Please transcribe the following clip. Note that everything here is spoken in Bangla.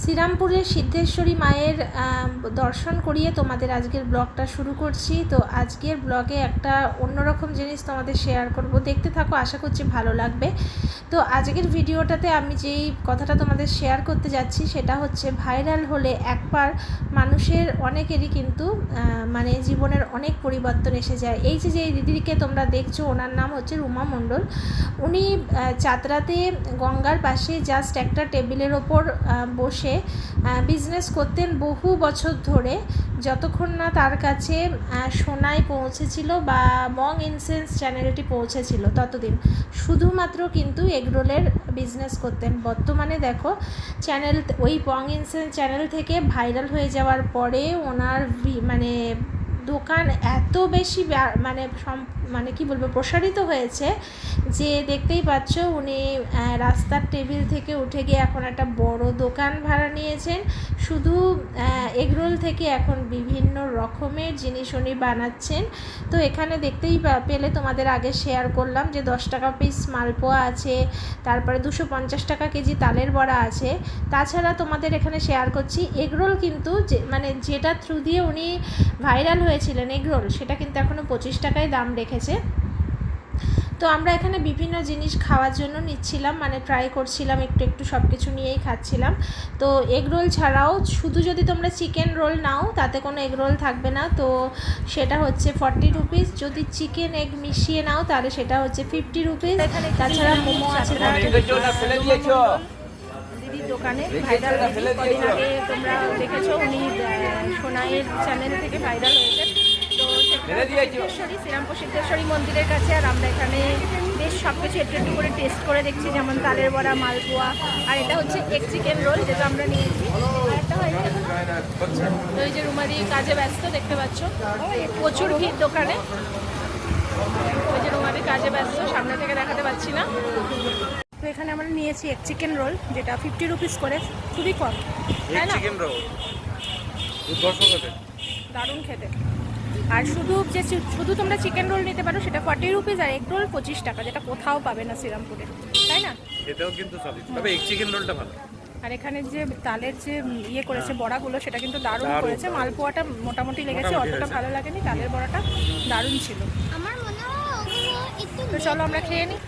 শ্রীরামপুরের সিদ্ধেশ্বরী মায়ের দর্শন করিয়ে তোমাদের আজকের ব্লগটা শুরু করছি। তো আজকের ব্লগে একটা অন্যরকম জিনিস তোমাদের শেয়ার করব, দেখতে থাকো, আশা করছি ভালো লাগবে। তো আজকের ভিডিওটাতে আমি যেই কথাটা তোমাদের শেয়ার করতে যাচ্ছি সেটা হচ্ছে, ভাইরাল হলে একবার মানুষের অনেকেরই কিন্তু মানে জীবনের অনেক পরিবর্তন এসে যায়। এই যে দিদিকে তোমরা দেখছো, ওনার নাম হচ্ছে রুমা মণ্ডল। উনি চাতরাতে গঙ্গার পাশে জাস্ট একটা টেবিলের ওপর বসে বিজনেস করতেন বহু বছর ধরে, যতক্ষণ না তার কাছে সোনাই পৌঁছেছিল বা মং ইনসেন্স চ্যানেলটি পৌঁছেছিল ততদিন শুধুমাত্র কিন্তু এগরোলের বিজনেস করতেন। বর্তমানে দেখো চ্যানেল, ওই মং ইনসেন্স চ্যানেল থেকে ভাইরাল হয়ে যাওয়ার পরে ওনার মানে দোকান এত বেশি মানে কি বলবো প্রসারিত হয়েছে যে দেখতেই পাচ্ছ উনি রাস্তার টেবিল থেকে উঠে গিয়ে এখন একটা বড় দোকান ভাড়া নিয়েছেন। শুধু এগরোল থেকে এখন বিভিন্ন রকমের জিনিস উনি বানাচ্ছেন। তো এখানে দেখতেই পেলে, তোমাদের আগে শেয়ার করলাম যে 10 টাকা পিস মালপোয়া আছে, তারপরে 250 টাকা কেজি তালের বড়া আছে। তাছাড়া তোমাদের এখানে শেয়ার করছি এগরোল, কিন্তু যেটা থ্রু দিয়ে উনি ভাইরাল হয়েছিলেন এগরোল, সেটা কিন্তু এখনও 25 টাকায় দাম রেখেছে। তো আমরা এখানে বিভিন্ন জিনিস খাওয়ার জন্য নিচ্ছিলাম, মানে ট্রাই করছিলাম, একটু সব কিছু নিয়েই খাচ্ছিলাম। তো এগ রোল ছাড়াও শুধু যদি তোমরা চিকেন রোল নাও তাতে কোনো এগ রোল থাকবে না, তো সেটা হচ্ছে 40 রুপিস। যদি চিকেন এগ মিশিয়ে নাও তাহলে সেটা হচ্ছে 50 রুপিস। তাছাড়া মোমো আছে দিদির দোকানে ভাইরাল। কদিন আগে তোমরা দেখেছো উনি সোনাইয়ের চ্যানেল থেকে ভাইরাল হয়েছে। তো সিদ্ধেশ্বরী, শ্রীরামপুর সিদ্ধেশ্বরী মন্দিরের কাছে। আর আমরা এখানে বেশ সব কিছু একটু করে টেস্ট করে দেখছি, যেমন তালের বড়া, মালপোয়া, আর এটা হচ্ছে এগ চিকেন রোল যেটা আমরা নিয়েছি। আর একটা হয়েছে তো এই যে রুমারি কাজে ব্যস্ত, দেখতে পাচ্ছ প্রচুর ভিড় দোকানে। ওই যে রুমারি কাজে ব্যস্ত, সামনে থেকে দেখাতে পাচ্ছি না। তো এখানে আমরা নিয়েছি এক চিকেন রোল, যেটা 50 রুপিস করে, খুবই কম, তাই না? দারুণ খেতে। আর শুধু তোমরা চিকেন রোল নিতে পারো, সেটা 40 রুপিস, আর এগ রোল 25 টাকা, যেটা কোথাও পাবে না শ্রীরামপুরে, তাই না? এটাও কিন্তু সলিড, তবে এগ চিকেন রোলটা ভালো। আর এখানে যে তালের যে করেছে বড়াগুলো, সেটা কিন্তু দারুণ করেছে। মালপোয়াটা মোটামুটি লেগেছে, অতটা ভালো লাগেনি। তালের বড়াটা দারুণ ছিল। তো চলো আমরা খেয়ে নিই।